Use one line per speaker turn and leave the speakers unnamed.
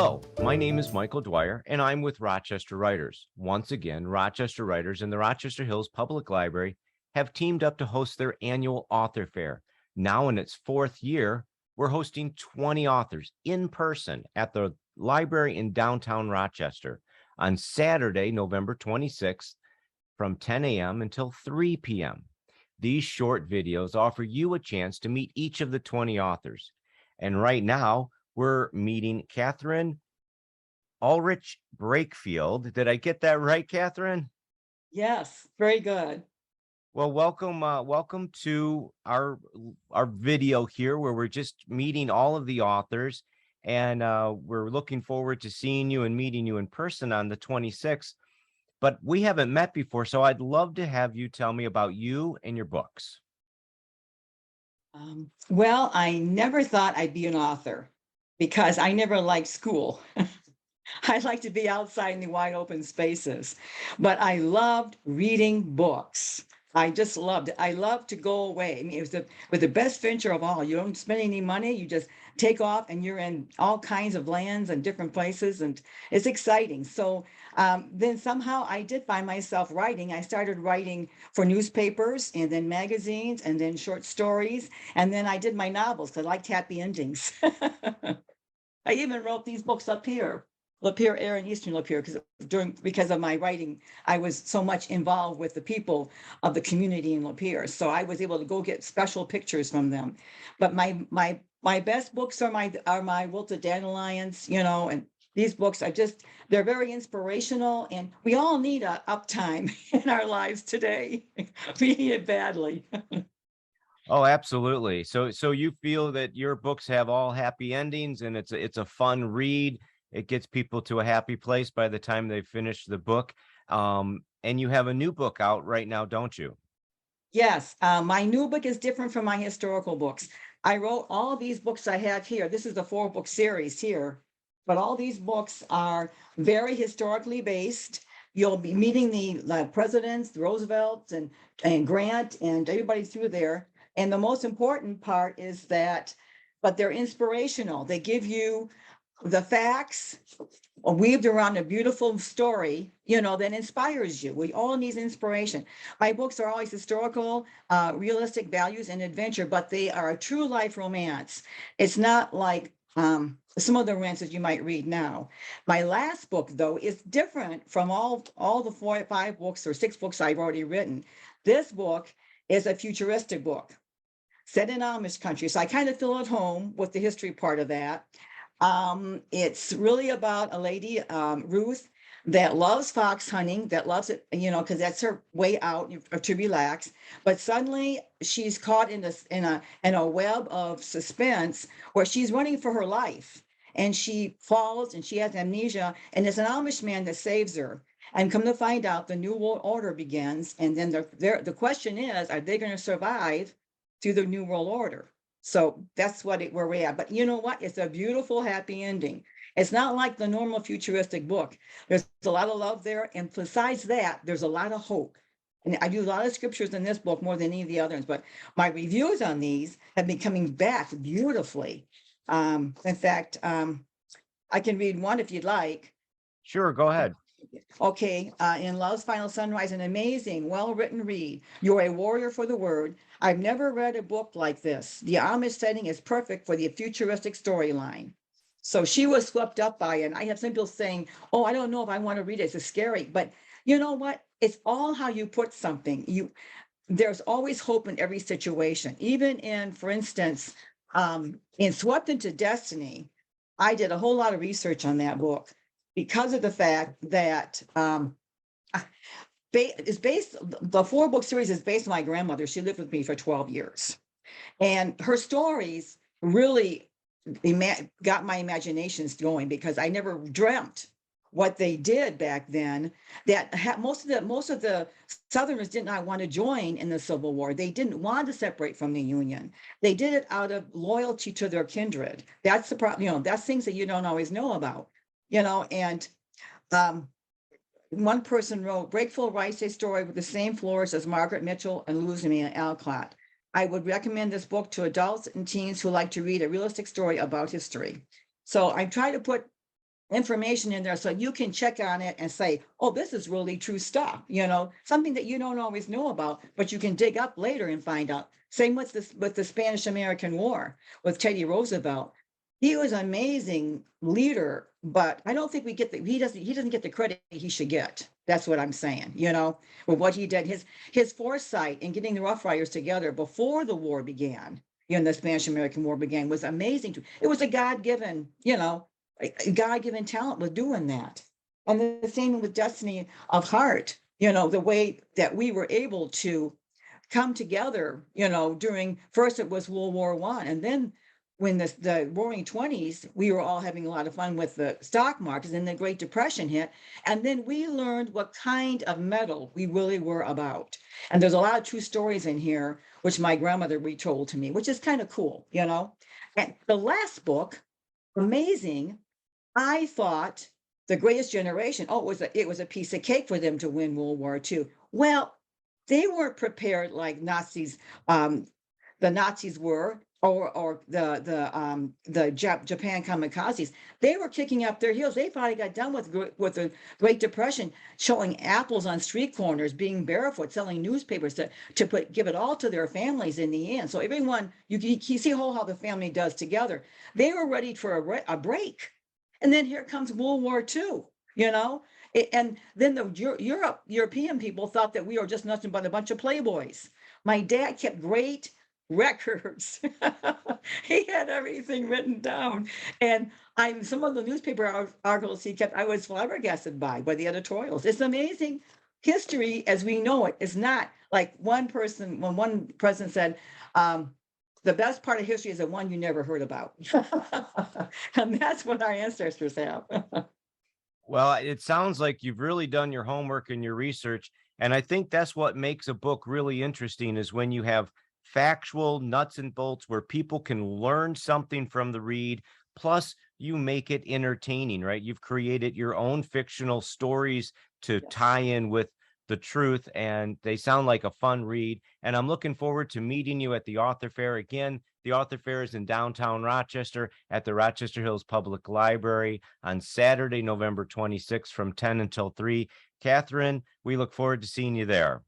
Hello, my name is Michael Dwyer, and I'm with Rochester Writers. Once again, Rochester Writers and the Rochester Hills Public Library have teamed up to host their annual author fair. Now in its fourth year, we're hosting 20 authors in person at the library in downtown Rochester on Saturday, November 26th from 10 a.m. until 3 p.m. These short videos offer you a chance to meet each of the 20 authors. And right now, we're meeting Catherine Ulrich Brakefield. Did I get that right, Catherine?
Yes, very good.
Well, welcome to our video here, where we're just meeting all of the authors, and we're looking forward to seeing you and meeting you in person on the 26th. But we haven't met before, so I'd love to have you tell me about you and your books.
Well, I never thought I'd be an author because I never liked school. I like to be outside in the wide open spaces, but I loved reading books. I just loved it. I loved to go away. I mean, it was the best venture of all. You don't spend any money. You just take off and you're in all kinds of lands and different places, and it's exciting. So then somehow I did find myself writing. I started writing for newspapers and then magazines and then short stories. And then I did my novels because I liked happy endings. I even wrote these books up here. Lapeer Area and Eastern Lapeer, because of my writing, I was so much involved with the people of the community in Lapeer, so I was able to go get special pictures from them. But my best books are my Wilted Dandelions, and these books they're very inspirational, and we all need a uptime in our lives today. We need it badly.
Oh, absolutely. So you feel that your books have all happy endings, and it's a fun read. It gets people to a happy place by the time they finish the book. And you have a new book out right now, don't you?
Yes, my new book is different from my historical books. I wrote all of these books I have here. This is the 4-book series here, but all these books are very historically based. You'll be meeting the presidents, the Roosevelts and Grant and everybody through there. And the most important part is that, but they're inspirational. They give you the facts weaved around a beautiful story, that inspires you. We all need inspiration. My books are always historical, realistic values and adventure, but they are a true life romance. It's not like some of the romances you might read now. My last book, though, is different from all the 4 or 5 books or 6 books I've already written. This book is a futuristic book set in Amish country. So I kind of feel at home with the history part of that. It's really about a lady, Ruth, that loves fox hunting, that loves it, because that's her way out to relax. But suddenly she's caught in a web of suspense where she's running for her life, and she falls and she has amnesia, and it's an Amish man that saves her. And come to find out, the New World Order begins, and then the question is, are they going to survive through the New World Order? So that's where we're at. But you know what? It's a beautiful, happy ending. It's not like the normal futuristic book. There's a lot of love there. And besides that, there's a lot of hope. And I do a lot of scriptures in this book more than any of the others. But my reviews on these have been coming back beautifully. In fact, I can read one if you'd like.
Sure, go ahead.
Okay, in Love's Final Sunrise, an amazing, well-written read. You're a warrior for the word. I've never read a book like this. The Amish setting is perfect for the futuristic storyline. So she was swept up by it. And I have some people saying, oh, I don't know if I want to read it. It's scary. But you know what? It's all how you put something. There's always hope in every situation. Even in, for instance, in Swept into Destiny, I did a whole lot of research on that book, because of the fact that the 4-book series is based on my grandmother. She lived with me for 12 years. And her stories really got my imaginations going, because I never dreamt what they did back then, that most of the Southerners did not want to join in the Civil War. They didn't want to separate from the Union. They did it out of loyalty to their kindred. That's the problem. That's things that you don't always know about. And one person wrote, Brakefield writes a story with the same floors as Margaret Mitchell and Louisiana Alcott. I would recommend this book to adults and teens who like to read a realistic story about history. So I try to put information in there so you can check on it and say, oh, this is really true stuff, something that you don't always know about, but you can dig up later and find out. Same with this, with the Spanish-American War with Teddy Roosevelt. He was an amazing leader, but I don't think he doesn't get the credit he should get. That's what I'm saying, with what he did, his foresight in getting the Rough Riders together before the war began, the Spanish-American War began, was amazing. It was a God-given, a God-given talent with doing that. And the same with Destiny of Heart, the way that we were able to come together, during, first it was World War I, and then when the roaring 20s, we were all having a lot of fun with the stock markets, and the Great Depression hit. And then we learned what kind of metal we really were about. And there's a lot of true stories in here, which my grandmother retold to me, which is kind of cool, And the last book, amazing, I thought The Greatest Generation, it was a piece of cake for them to win World War II. Well, they weren't prepared like Nazis, the Nazis were, or the Japan kamikazes. They were kicking up their heels. They finally got done with the Great Depression, showing apples on street corners, being barefoot, selling newspapers to give it all to their families in the end. So everyone, you see how the family does together. They were ready for a break. And then here comes World War II, and then the European people thought that we were just nothing but a bunch of playboys. My dad kept great records. He had everything written down. And some of the newspaper articles he kept, I was flabbergasted by the editorials. It's amazing. History as we know it is not like one president said, the best part of history is the one you never heard about. And that's what our ancestors have.
Well, it sounds like you've really done your homework and your research. And I think that's what makes a book really interesting, is when you have factual nuts and bolts where people can learn something from the read, plus you make it entertaining, right? You've created your own fictional stories to tie in with the truth, and they sound like a fun read. And I'm looking forward to meeting you at the author fair. Again, the author fair is in downtown Rochester at the Rochester Hills Public Library on Saturday, November 26th from 10 until 3. Catherine, we look forward to seeing you there.